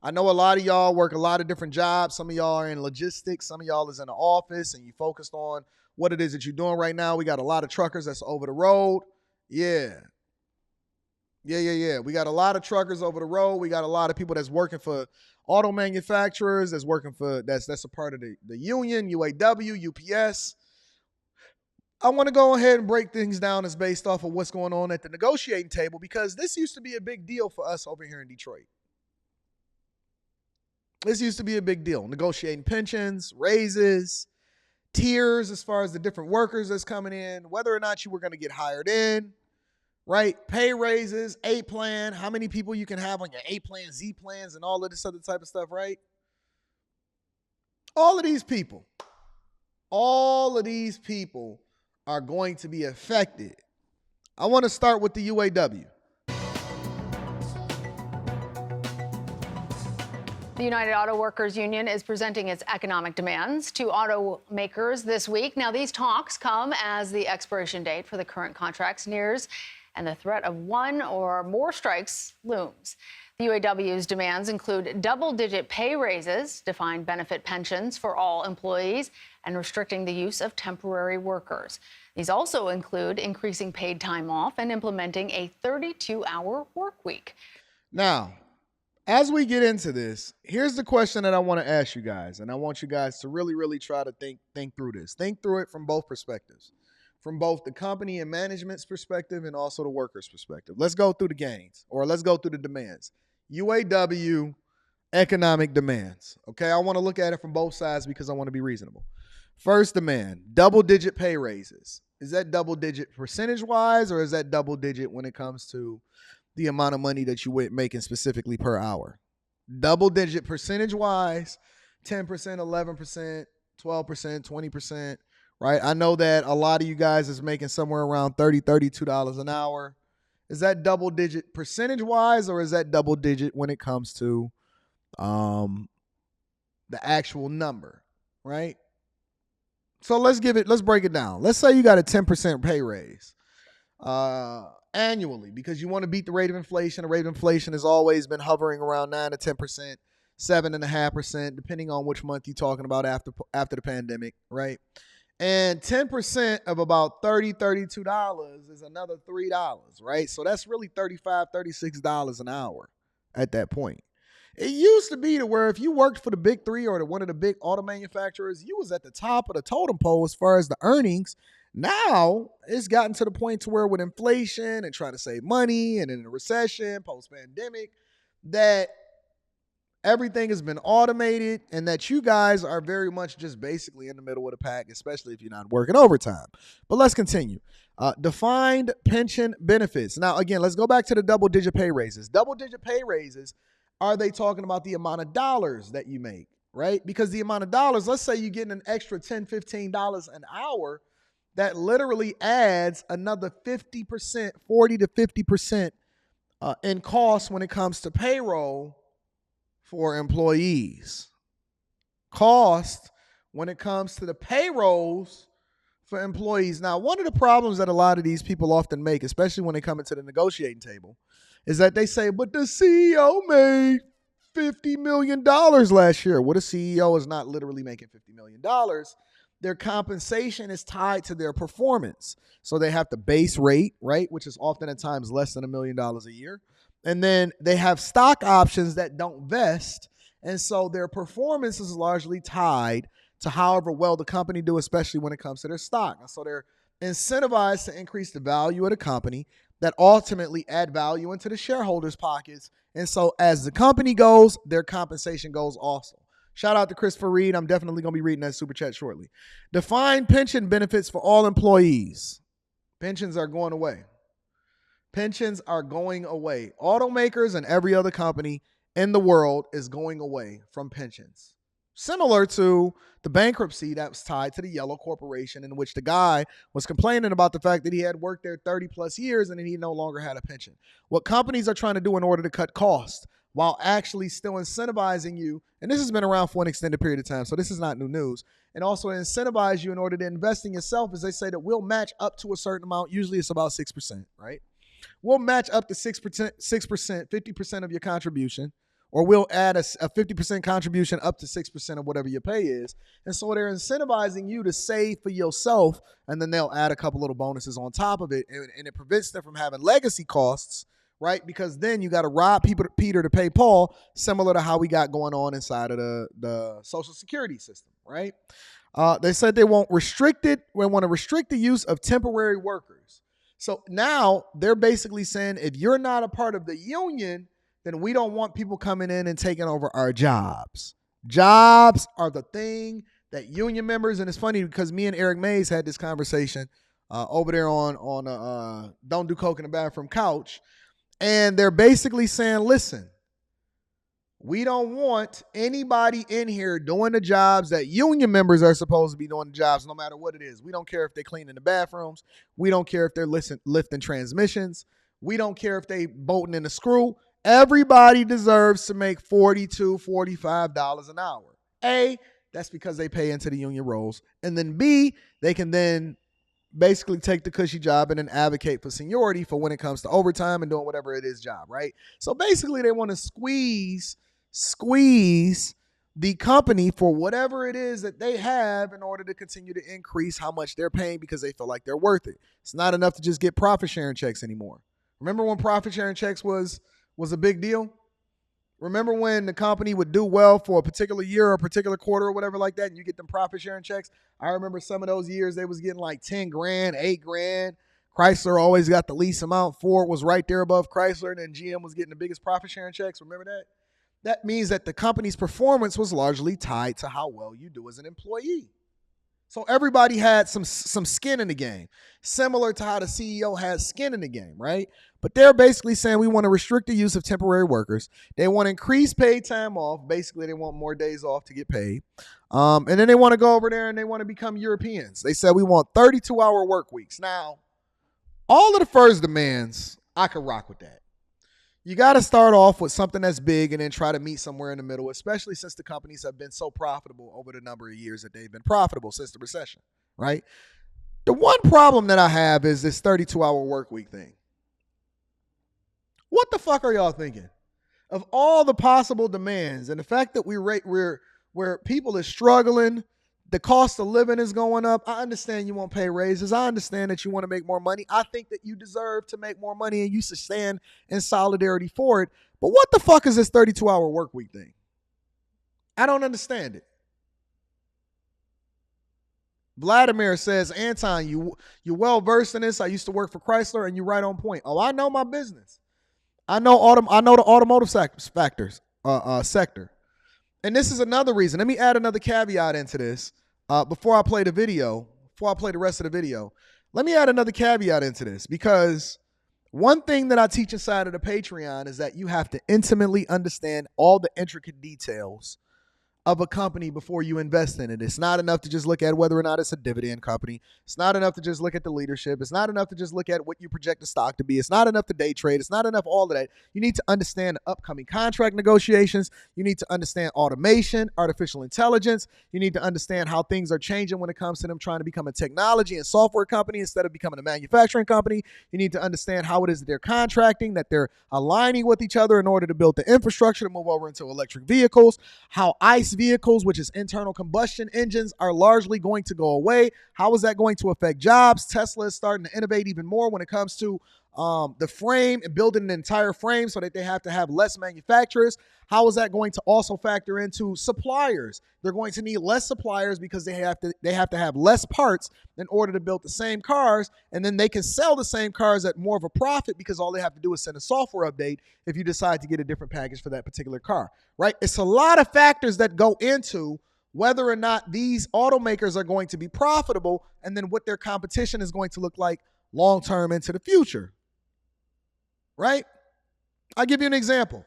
I know a lot of y'all work a lot of different jobs. Some of y'all are in logistics. Some of y'all is in the office and you focused on what it is that you're doing right now. We got a lot of truckers that's over the road. Yeah. Yeah. We got a lot of truckers over the road. We got a lot of people that's working for auto manufacturers, that's working for that's a part of the union, UAW, UPS. I want to go ahead and break things down as based off of what's going on at the negotiating table because this used to be a big deal for us over here in Detroit. This used to be a big deal. Negotiating pensions, raises, tiers as far as the different workers that's coming in, whether or not you were going to get hired in, right? Pay raises, A plan, how many people you can have on your A plan, Z plans, and all of this other type of stuff, right? All of these people are going to be affected. I want to start with the UAW. The United Auto Workers Union is presenting its economic demands to automakers this week. Now, these talks come as the expiration date for the current contracts nears and the threat of one or more strikes looms. The UAW's demands include double-digit pay raises, defined benefit pensions for all employees, and restricting the use of temporary workers. These also include increasing paid time off and implementing a 32-hour work week. Now, as we get into this, here's the question that I want to ask you guys, and I want you guys to really, really try to think through this. Think through it from both perspectives, from both the company and management's perspective and also the workers' perspective. Let's go through the gains, or let's go through the demands. UAW economic demands. Okay, I want to look at it from both sides because I want to be reasonable. First demand, double-digit pay raises. Is that double-digit percentage-wise, or is that double-digit when it comes to the amount of money that you making specifically per hour? Double-digit percentage-wise, 10%, 11%, 12%, 20%, right? I know that a lot of you guys is making somewhere around $30, $32 an hour. Is that double-digit percentage-wise, or is that double-digit when it comes to the actual number, right? So let's break it down. Let's say you got a 10% pay raise annually because you want to beat the rate of inflation. The rate of inflation has always been hovering around 9 to 10%, 7.5%, depending on which month you're talking about after the pandemic, right? And 10% of about $32 is another $3, right? So that's really $35, $36 an hour at that point. It used to be to where if you worked for the big three or one of the big auto manufacturers, you was at the top of the totem pole as far as the earnings. Now it's gotten to the point to where with inflation and trying to save money and in a recession, post-pandemic, that everything has been automated and that you guys are very much just basically in the middle of the pack, especially if you're not working overtime. But let's continue. Defined pension benefits. Now, again, let's go back to the double-digit pay raises. Double-digit pay raises, are they talking about the amount of dollars that you make, right? Because the amount of dollars, let's say you're getting an extra $10, $15 an hour, that literally adds another 50%, 40 to 50% in cost when it comes to payroll for employees. Cost when it comes to the payrolls for employees. Now, one of the problems that a lot of these people often make, especially when they come into the negotiating table, is that they say, but the CEO made $50 million last year. Well, the CEO is not literally making $50 million. Their compensation is tied to their performance. So they have the base rate, right, which is often at times less than $1 million a year. And then they have stock options that don't vest. And so their performance is largely tied to however well the company do, especially when it comes to their stock. And so they're incentivized to increase the value of the company that ultimately add value into the shareholders' pockets. And so as the company goes, their compensation goes also. Shout out to Christopher Reed. I'm definitely going to be reading that super chat shortly. Defined pension benefits for all employees. Pensions are going away. Pensions are going away. Automakers and every other company in the world is going away from pensions. Similar to the bankruptcy that was tied to the Yellow Corporation, in which the guy was complaining about the fact that he had worked there 30 plus years and then he no longer had a pension. What companies are trying to do in order to cut costs while actually still incentivizing you, and this has been around for an extended period of time, so this is not new news, and also incentivize you in order to invest in yourself, is they say that we'll match up to a certain amount. Usually it's about 6%, right? We'll match up to 6%, 50% of your contribution, or we'll add a 50% contribution up to 6% of whatever your pay is. And so they're incentivizing you to save for yourself, and then they'll add a couple little bonuses on top of it, and it prevents them from having legacy costs, right? Because then you got to rob Peter to pay Paul, similar to how we got going on inside of the Social Security system, right? They said they want to restrict the use of temporary workers. So now they're basically saying if you're not a part of the union, then we don't want people coming in and taking over our jobs. Jobs are the thing that union members, and it's funny because me and Eric Mays had this conversation over there on Don't Do Coke in the Bathroom couch, and they're basically saying, listen, we don't want anybody in here doing the jobs that union members are supposed to be doing the jobs, no matter what it is. We don't care if they're cleaning the bathrooms. We don't care if they're lifting transmissions. We don't care if they bolting in a screw. Everybody deserves to make $42, $45 an hour. A, that's because they pay into the union rolls. And then B, they can then basically take the cushy job and then advocate for seniority for when it comes to overtime and doing whatever it is job, right? So basically they want to squeeze the company for whatever it is that they have in order to continue to increase how much they're paying because they feel like they're worth it. It's not enough to just get profit sharing checks anymore. Remember when profit sharing checks was a big deal? Remember when the company would do well for a particular year or a particular quarter or whatever like that, and you get them profit sharing checks? I remember some of those years they was getting like 10 grand, 8 grand. Chrysler always got the least amount. Ford was right there above Chrysler, and then GM was getting the biggest profit sharing checks. Remember that? That means that the company's performance was largely tied to how well you do as an employee. So everybody had some skin in the game, similar to how the CEO has skin in the game, right? But they're basically saying we want to restrict the use of temporary workers. They want to increase paid time off. Basically, they want more days off to get paid. And then they want to go over there and they want to become Europeans. They said we want 32-hour work weeks. Now, all of the first demands, I could rock with that. You got to start off with something that's big and then try to meet somewhere in the middle, especially since the companies have been so profitable over the number of years that they've been profitable since the recession, right? The one problem that I have is this 32-hour work week thing. What the fuck are y'all thinking? Of all the possible demands and the fact that where people are struggling, the cost of living is going up. I understand you want pay raises. I understand that you want to make more money. I think that you deserve to make more money and you should stand in solidarity for it. But what the fuck is this 32-hour work week thing? I don't understand it. Vladimir says, Anton, you're well versed in this. I used to work for Chrysler and you're right on point. Oh, I know my business. I know the automotive sector. And this is another reason. Let me add another caveat into this. Before I play the rest of the video, let me add another caveat into this, because one thing that I teach inside of the Patreon is that you have to intimately understand all the intricate details of a company before you invest in it. It's not enough to just look at whether or not it's a dividend company. It's not enough to just look at the leadership. It's not enough to just look at what you project the stock to be. It's not enough to day trade. It's not enough all of that. You need to understand the upcoming contract negotiations. You need to understand automation, artificial intelligence. You need to understand how things are changing when it comes to them trying to become a technology and software company instead of becoming a manufacturing company. You need to understand how it is that they're contracting, that they're aligning with each other in order to build the infrastructure to move over into electric vehicles, how ICE vehicles, which is internal combustion engines, are largely going to go away. How is that going to affect jobs? Tesla is starting to innovate even more when it comes to the frame and building an entire frame so that they have to have less manufacturers. How is that going to also factor into suppliers? They're going to need less suppliers because they have to have less parts in order to build the same cars, and then they can sell the same cars at more of a profit because all they have to do is send a software update if you decide to get a different package for that particular car, right? It's a lot of factors that go into whether or not these automakers are going to be profitable and then what their competition is going to look like long-term into the future, right? I'll give you an example.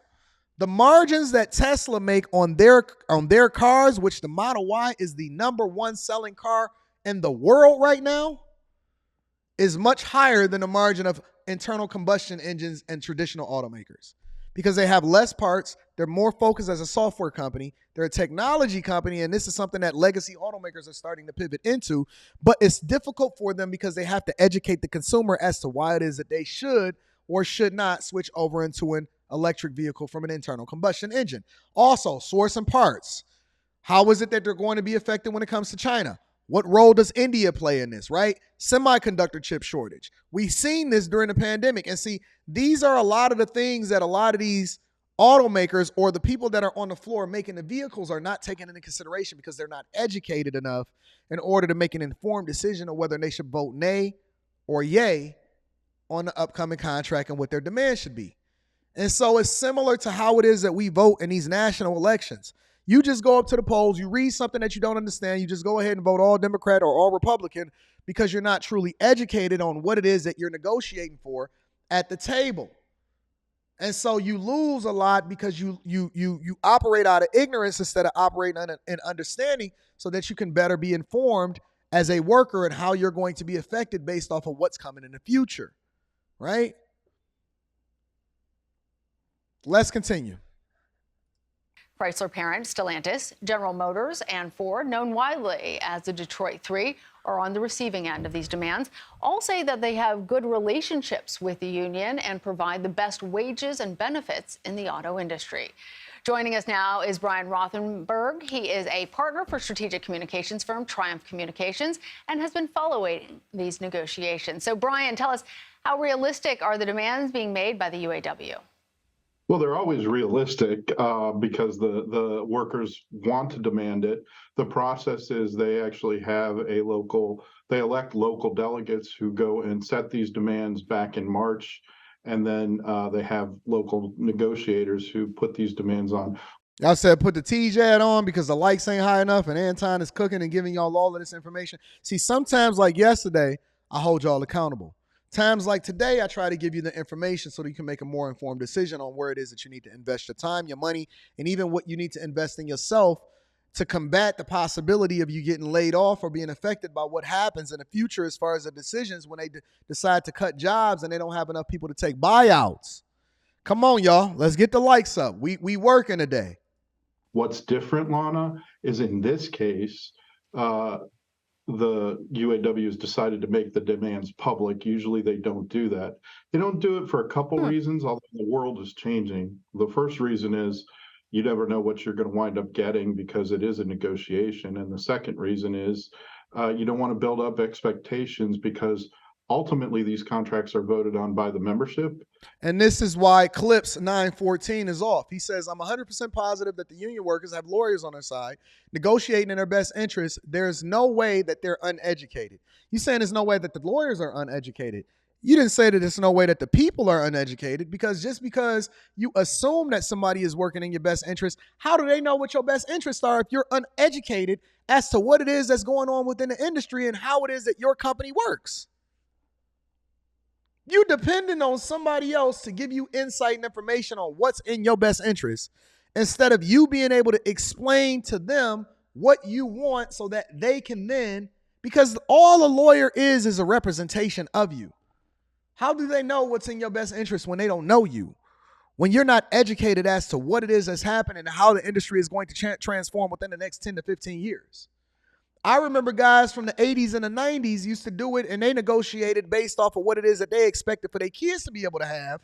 The margins that Tesla make on their cars, which the Model Y is the number one selling car in the world right now, is much higher than the margin of internal combustion engines and traditional automakers because they have less parts. They're more focused as a software company. They're a technology company, and this is something that legacy automakers are starting to pivot into, but it's difficult for them because they have to educate the consumer as to why it is that they should or should not switch over into an electric vehicle from an internal combustion engine. Also, sourcing parts. How is it that they're going to be affected when it comes to China? What role does India play in this, right? Semiconductor chip shortage. We've seen this during the pandemic. And see, these are a lot of the things that a lot of these automakers or the people that are on the floor making the vehicles are not taking into consideration because they're not educated enough in order to make an informed decision on whether they should vote nay or yay on the upcoming contract and what their demand should be. And so it's similar to how it is that we vote in these national elections. You just go up to the polls, you read something that you don't understand, you just go ahead and vote all Democrat or all Republican because you're not truly educated on what it is that you're negotiating for at the table. And so you lose a lot because you operate out of ignorance instead of operating in understanding so that you can better be informed as a worker and how you're going to be affected based off of what's coming in the future, right? Let's continue. Chrysler parent Stellantis, General Motors, and Ford, known widely as the Detroit Three, are on the receiving end of these demands. All say that they have good relationships with the union and provide the best wages and benefits in the auto industry. Joining us now is Brian Rothenberg. He is a partner for strategic communications firm Triumph Communications and has been following these negotiations. So, Brian, tell us, how realistic are the demands being made by the UAW? Well, they're always realistic because the workers want to demand it. The process is they actually have they elect local delegates who go and set these demands back in March. And then they have local negotiators who put these demands on. Y'all said put the TJ on because the lights ain't high enough and Anton is cooking and giving y'all all of this information. See, sometimes like yesterday, I hold y'all accountable. Times like today, I try to give you the information so that you can make a more informed decision on where it is that you need to invest your time, your money, and even what you need to invest in yourself to combat the possibility of you getting laid off or being affected by what happens in the future as far as the decisions when they decide to cut jobs and they don't have enough people to take buyouts. Come on, y'all. Let's get the likes up. We working today. What's different, Lana, is in this case, the UAW has decided to make the demands public. Usually they don't do that. They don't do it for a couple reasons, although the world is changing. The first reason is you never know what you're going to wind up getting because it is a negotiation. And the second reason is you don't want to build up expectations because ultimately these contracts are voted on by the membership. And this is why Clips 914 is off. He says, I'm 100% positive that the union workers have lawyers on their side, negotiating in their best interest. There's no way that they're uneducated. You're saying there's no way that the lawyers are uneducated. You didn't say that there's no way that the people are uneducated because just because you assume that somebody is working in your best interest, how do they know what your best interests are if you're uneducated as to what it is that's going on within the industry and how it is that your company works? You depending on somebody else to give you insight and information on what's in your best interest instead of you being able to explain to them what you want so that they can then, because all a lawyer is a representation of you. How do they know what's in your best interest when they don't know you? When you're not educated as to what it is that's happening and how the industry is going to transform within the next 10 to 15 years. I remember guys from the 80s and the 90s used to do it and they negotiated based off of what it is that they expected for their kids to be able to have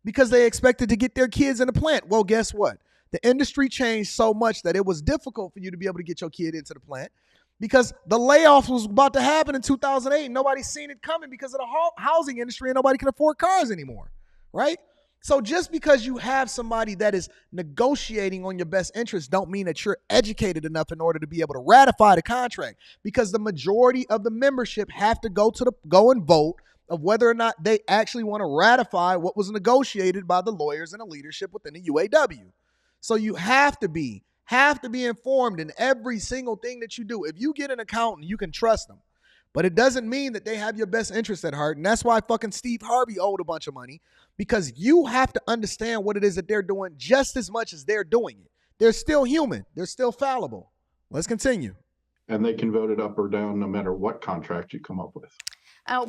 because they expected to get their kids in the plant. Well, guess what? The industry changed so much that it was difficult for you to be able to get your kid into the plant because the layoffs was about to happen in 2008. Nobody's seen it coming because of the housing industry and nobody can afford cars anymore, right? So just because you have somebody that is negotiating on your best interest don't mean that you're educated enough in order to be able to ratify the contract because the majority of the membership have to go and vote of whether or not they actually want to ratify what was negotiated by the lawyers and the leadership within the UAW. So you have to be informed in every single thing that you do. If you get an accountant, you can trust them. But it doesn't mean that they have your best interest at heart. And that's why fucking Steve Harvey owed a bunch of money, because you have to understand what it is that they're doing just as much as they're doing it. They're still human. They're still fallible. Let's continue. And they can vote it up or down no matter what contract you come up with.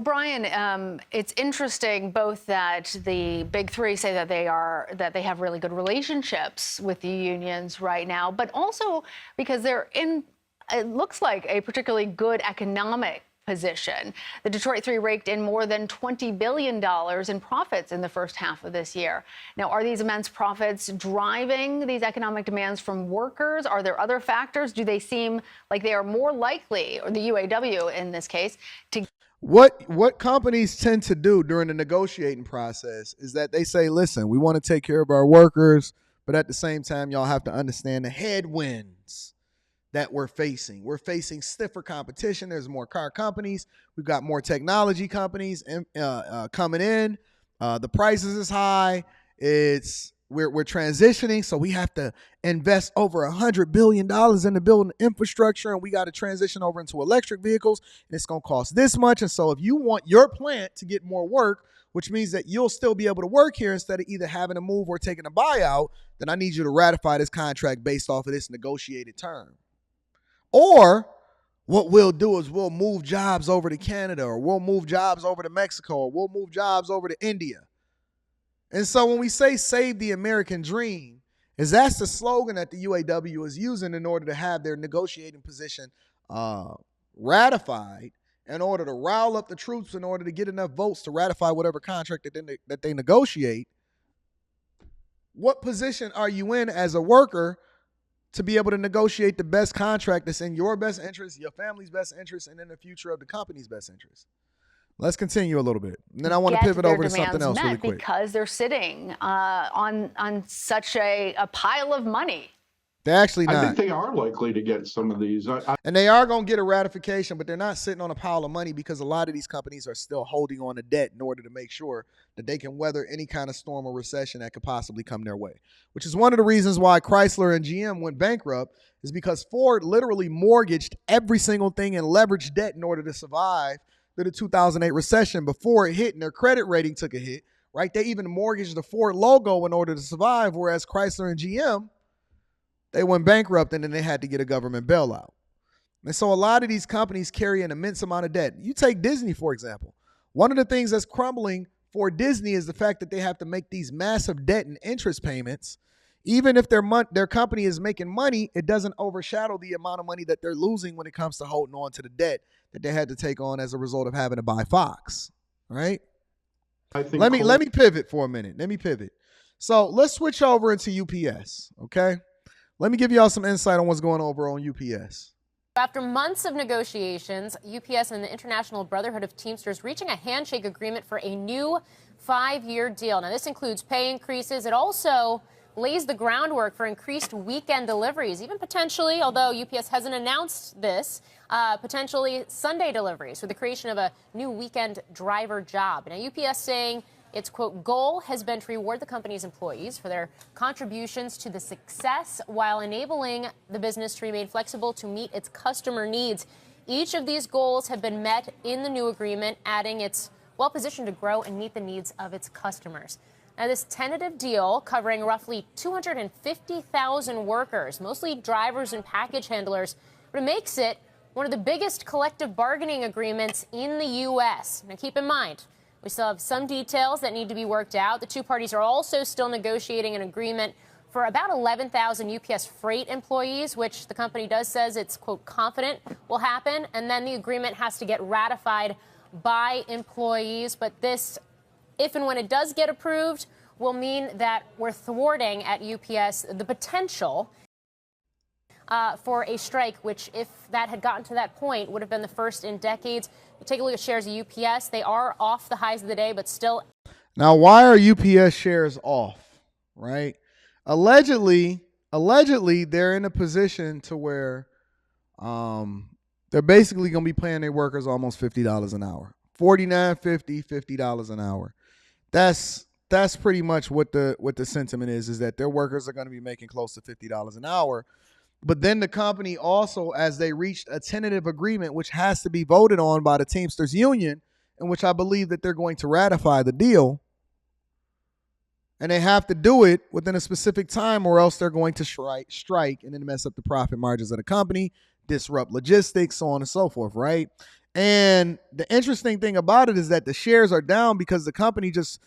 Brian, it's interesting both that the big three say that they have really good relationships with the unions right now, but also because they're in, it looks like, a particularly good economic position. The Detroit Three raked in more than $20 billion in profits in the first half of this year. Now, are these immense profits driving these economic demands from workers? Are there other factors? Do they seem like they are more likely, or the UAW in this case, to... What companies tend to do during the negotiating process is that they say, listen, we want to take care of our workers, but at the same time, y'all have to understand the headwinds that we're facing. We're facing stiffer competition. There's more car companies. We've got more technology companies coming in. The prices is high. We're transitioning, so we have to invest over $100 billion into building infrastructure, and we got to transition over into electric vehicles, and it's going to cost this much. And so if you want your plant to get more work, which means that you'll still be able to work here instead of either having to move or taking a buyout, then I need you to ratify this contract based off of this negotiated term. Or what we'll do is we'll move jobs over to Canada, or we'll move jobs over to Mexico, or we'll move jobs over to India. And so when we say save the American dream, that's the slogan that the UAW is using in order to have their negotiating position ratified, in order to rile up the troops, in order to get enough votes to ratify whatever contract that they negotiate. What position are you in as a worker to be able to negotiate the best contract that's in your best interest, your family's best interest, and in the future of the company's best interest? Let's continue a little bit. And then I want to pivot over to something else really quick. Because they're sitting on such a pile of money. They're actually not. I think they are likely to get some of these. And they are going to get a ratification, but they're not sitting on a pile of money because a lot of these companies are still holding on to debt in order to make sure that they can weather any kind of storm or recession that could possibly come their way, which is one of the reasons why Chrysler and GM went bankrupt, is because Ford literally mortgaged every single thing and leveraged debt in order to survive through the 2008 recession before it hit and their credit rating took a hit, right? They even mortgaged the Ford logo in order to survive, whereas Chrysler and GM, they went bankrupt and then they had to get a government bailout. And so a lot of these companies carry an immense amount of debt. You take Disney, for example. One of the things that's crumbling for Disney is the fact that they have to make these massive debt and interest payments. Even if their company is making money, it doesn't overshadow the amount of money that they're losing when it comes to holding on to the debt that they had to take on as a result of having to buy Fox, right? I think let me pivot for a minute. So let's switch over into UPS, okay? Let me give y'all some insight on what's going over on UPS. After months of negotiations, UPS and the International Brotherhood of Teamsters reaching a handshake agreement for a new 5-year deal. Now, this includes pay increases. It also lays the groundwork for increased weekend deliveries, even potentially, although UPS hasn't announced this, potentially Sunday deliveries with the creation of a new weekend driver job. Now, UPS saying its, quote, goal has been to reward the company's employees for their contributions to the success while enabling the business to remain flexible to meet its customer needs. Each of these goals have been met in the new agreement, adding it's well positioned to grow and meet the needs of its customers. Now, this tentative deal, covering roughly 250,000 workers, mostly drivers and package handlers, makes it one of the biggest collective bargaining agreements in the U.S. Now, keep in mind, we still have some details that need to be worked out. The two parties are also still negotiating an agreement for about 11,000 UPS freight employees, which the company says it's, quote, confident will happen. And then the agreement has to get ratified by employees. But this, if and when it does get approved, will mean that we're thwarting at UPS the potential for a strike, which, if that had gotten to that point, would have been the first in decades. You take a look at shares of UPS. They are off the highs of the day, but still. Now, why are UPS shares off, right? Allegedly, they're in a position to where they're basically going to be paying their workers almost $50 an hour. $49.50, $50 an hour. That's pretty much what the sentiment is that their workers are going to be making close to $50 an hour. But then the company also, as they reached a tentative agreement, which has to be voted on by the Teamsters Union, in which I believe that they're going to ratify the deal, and they have to do it within a specific time or else they're going to strike and then mess up the profit margins of the company, disrupt logistics, so on and so forth, right? And the interesting thing about it is that the shares are down because the company just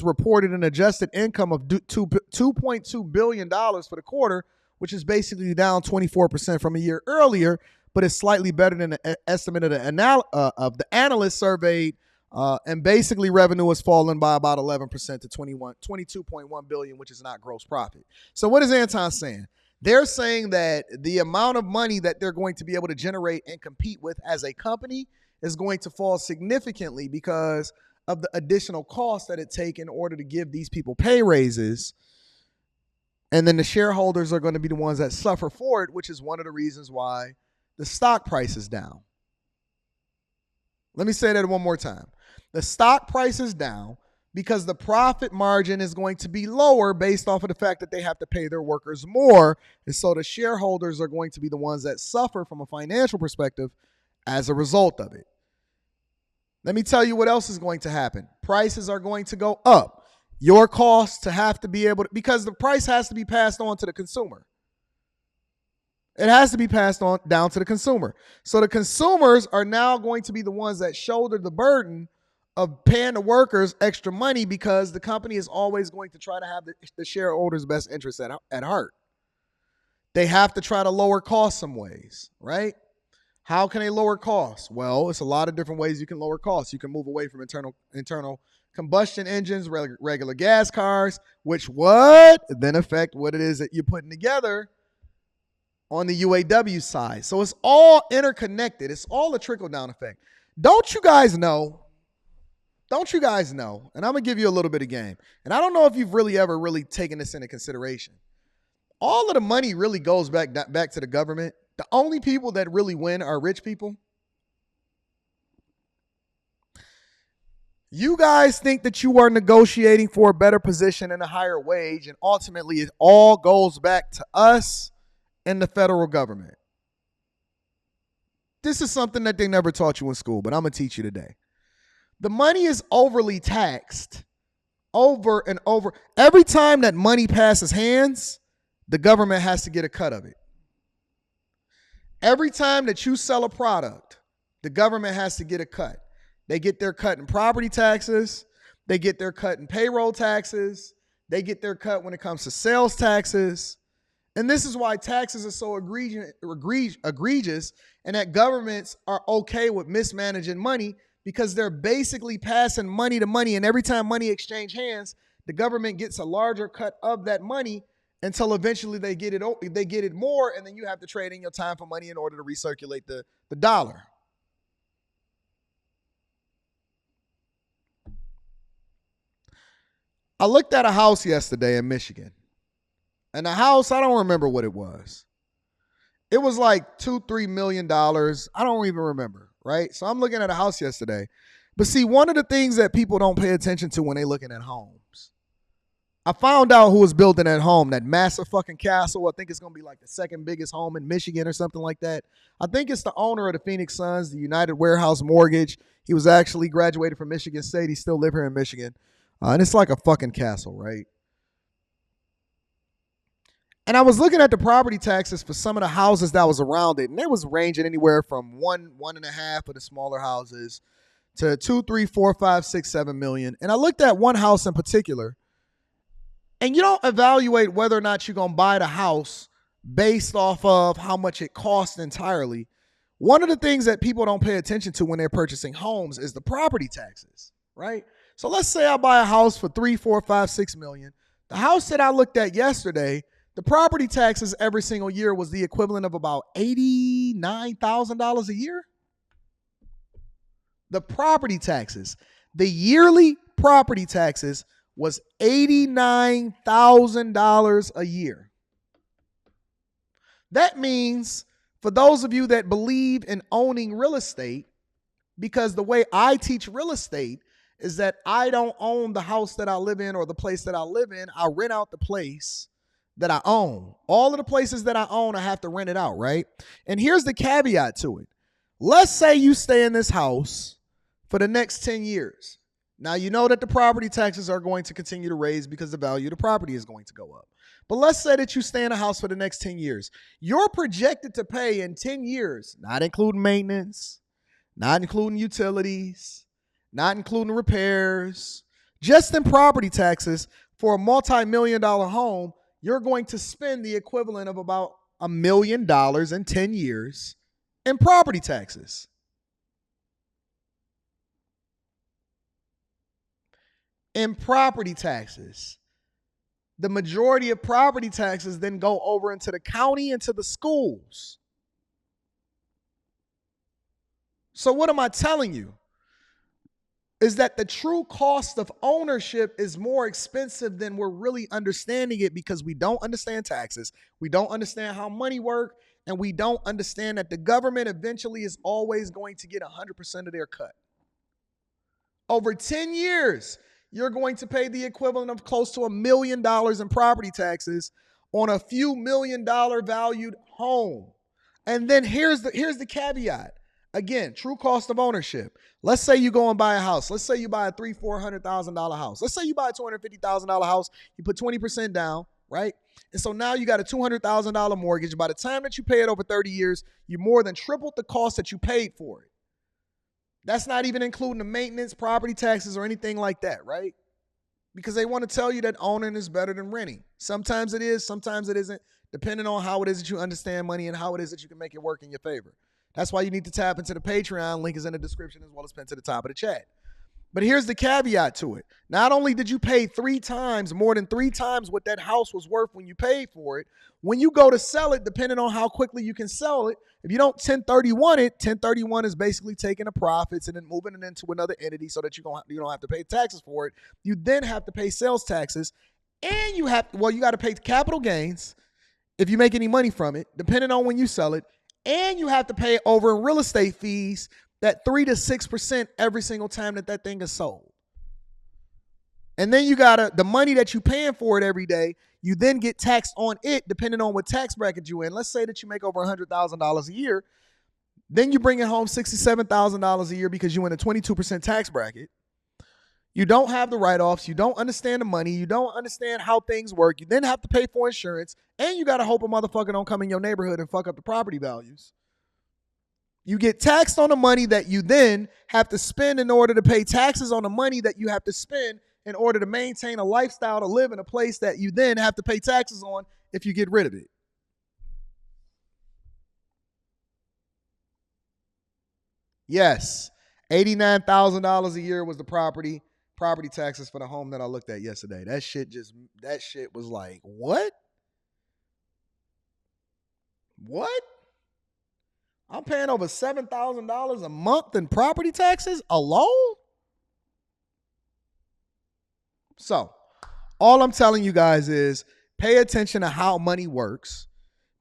reported an adjusted income of $2.2 billion for the quarter, which is basically down 24% from a year earlier. but it's slightly better than the estimate of the analyst surveyed. And basically, revenue has fallen by about 11% to 22.1 billion, which is not gross profit. So what is Anton saying? They're saying that the amount of money that they're going to be able to generate and compete with as a company is going to fall significantly because of the additional cost that it takes in order to give these people pay raises. And then the shareholders are going to be the ones that suffer for it, which is one of the reasons why the stock price is down. Let me say that one more time. The stock price is down because the profit margin is going to be lower based off of the fact that they have to pay their workers more. And so the shareholders are going to be the ones that suffer from a financial perspective as a result of it. Let me tell you what else is going to happen. Prices are going to go up. Your costs to have to be able to, because the price has to be passed on to the consumer. It has to be passed on down to the consumer. So the consumers are now going to be the ones that shoulder the burden of paying the workers extra money because the company is always going to try to have the shareholders' best interests at heart. They have to try to lower costs some ways, right? How can they lower costs? Well, it's a lot of different ways you can lower costs. You can move away from internal combustion engines, regular gas cars, which would then affect what it is that you're putting together on the UAW side. So it's all interconnected. It's all a trickle-down effect. Don't you guys know, and I'm going to give you a little bit of game, and I don't know if you've ever really taken this into consideration. All of the money really goes back to the government. The only people that really win are rich people. You guys think that you are negotiating for a better position and a higher wage, and ultimately it all goes back to us and the federal government. This is something that they never taught you in school, but I'm going to teach you today. The money is overly taxed over and over. Every time that money passes hands, the government has to get a cut of it. Every time that you sell a product, the government has to get a cut. They get their cut in property taxes. They get their cut in payroll taxes. They get their cut when it comes to sales taxes. And this is why taxes are so egregious and that governments are okay with mismanaging money because they're basically passing money to money. And every time money exchange hands, the government gets a larger cut of that money until eventually they get it more, and then you have to trade in your time for money in order to recirculate the dollar. I looked at a house yesterday in Michigan. And the house, I don't remember what it was. It was like $2-3 million. I don't even remember, right? So I'm looking at a house yesterday. But see, one of the things that people don't pay attention to when they're looking at homes, I found out who was building that home, that massive fucking castle. I think it's going to be like the second biggest home in Michigan or something like that. I think it's the owner of the Phoenix Suns, the United Warehouse Mortgage. He was actually graduated from Michigan State. He still live here in Michigan. And it's like a fucking castle, right? And I was looking at the property taxes for some of the houses that was around it, and it was ranging anywhere from 1.5 of the smaller houses to 2, 3, 4, 5, 6, 7 million. And I looked at one house in particular, and you don't evaluate whether or not you're going to buy the house based off of how much it costs entirely. One of the things that people don't pay attention to when they're purchasing homes is the property taxes, right? So let's say I buy a house for 3, 4, 5, 6 million. The house that I looked at yesterday, the property taxes every single year was the equivalent of about $89,000 a year. The property taxes, the yearly property taxes was $89,000 a year. That means for those of you that believe in owning real estate, because the way I teach real estate is that I don't own the house that I live in or the place that I live in. I rent out the place that I own. All of the places that I own, I have to rent it out, right? And here's the caveat to it. Let's say you stay in this house for the next 10 years. Now, you know that the property taxes are going to continue to raise because the value of the property is going to go up. But let's say that you stay in a house for the next 10 years. You're projected to pay in 10 years, not including maintenance, not including utilities, not including repairs, just in property taxes for a multi-million-dollar home, you're going to spend the equivalent of about $1 million in 10 years in property taxes. In property taxes. The majority of property taxes then go over into the county and to the schools. So what am I telling you? Is that the true cost of ownership is more expensive than we're really understanding it, because we don't understand taxes, we don't understand how money works, and we don't understand that the government eventually is always going to get 100% of their cut. Over 10 years, you're going to pay the equivalent of close to $1 million in property taxes on a few $1 million valued home. And then here's the caveat. Again, true cost of ownership. Let's say you go and buy a house. Let's say you buy a $300,000-$400,000 house. Let's say you buy a $250,000 house. You put 20% down, right? And so now you got a $200,000 mortgage. By the time that you pay it over 30 years, you more than tripled the cost that you paid for it. That's not even including the maintenance, property taxes, or anything like that, right? Because they want to tell you that owning is better than renting. Sometimes it is, sometimes it isn't, depending on how it is that you understand money and how it is that you can make it work in your favor. That's why you need to tap into the Patreon. Link is in the description as well as pinned to the top of the chat. But here's the caveat to it. Not only did you pay more than three times what that house was worth when you paid for it, when you go to sell it, depending on how quickly you can sell it, if you don't 1031 it, 1031 is basically taking the profits and then moving it into another entity so that you don't have to pay taxes for it. You then have to pay sales taxes, and you got to pay capital gains if you make any money from it, depending on when you sell it, and you have to pay over in real estate fees that 3 to 6% every single time that thing is sold. And then you got the money that you're paying for it every day, you then get taxed on it depending on what tax bracket you're in. Let's say that you make over $100,000 a year. Then you bring it home $67,000 a year because you're in a 22% tax bracket. You don't have the write-offs. You don't understand the money. You don't understand how things work. You then have to pay for insurance. And you got to hope a motherfucker don't come in your neighborhood and fuck up the property values. You get taxed on the money that you then have to spend in order to pay taxes on the money that you have to spend in order to maintain a lifestyle to live in a place that you then have to pay taxes on if you get rid of it. Yes, $89,000 a year was the property taxes for the home that I looked at yesterday. That shit was like, what? What? I'm paying over $7,000 a month in property taxes alone? So, all I'm telling you guys is pay attention to how money works,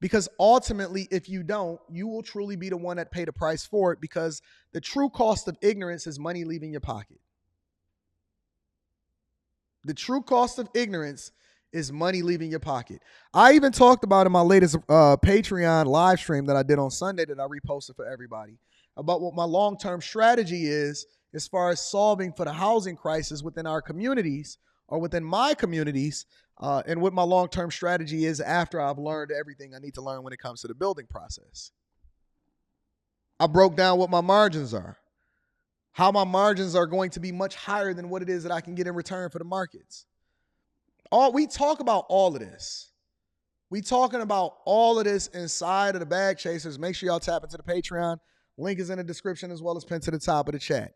because ultimately, if you don't, you will truly be the one that pay the price for it, because the true cost of ignorance is money leaving your pocket. The true cost of ignorance is money leaving your pocket. I even talked about in my latest Patreon live stream that I did on Sunday that I reposted for everybody about what my long-term strategy is as far as solving for the housing crisis within our communities or within my communities, and what my long-term strategy is after I've learned everything I need to learn when it comes to the building process. I broke down what my margins are, how my margins are going to be much higher than what it is that I can get in return for the markets. We talk about all of this. We talking about all of this inside of the Bag Chasers. Make sure y'all tap into the Patreon. Link is in the description as well as pinned to the top of the chat.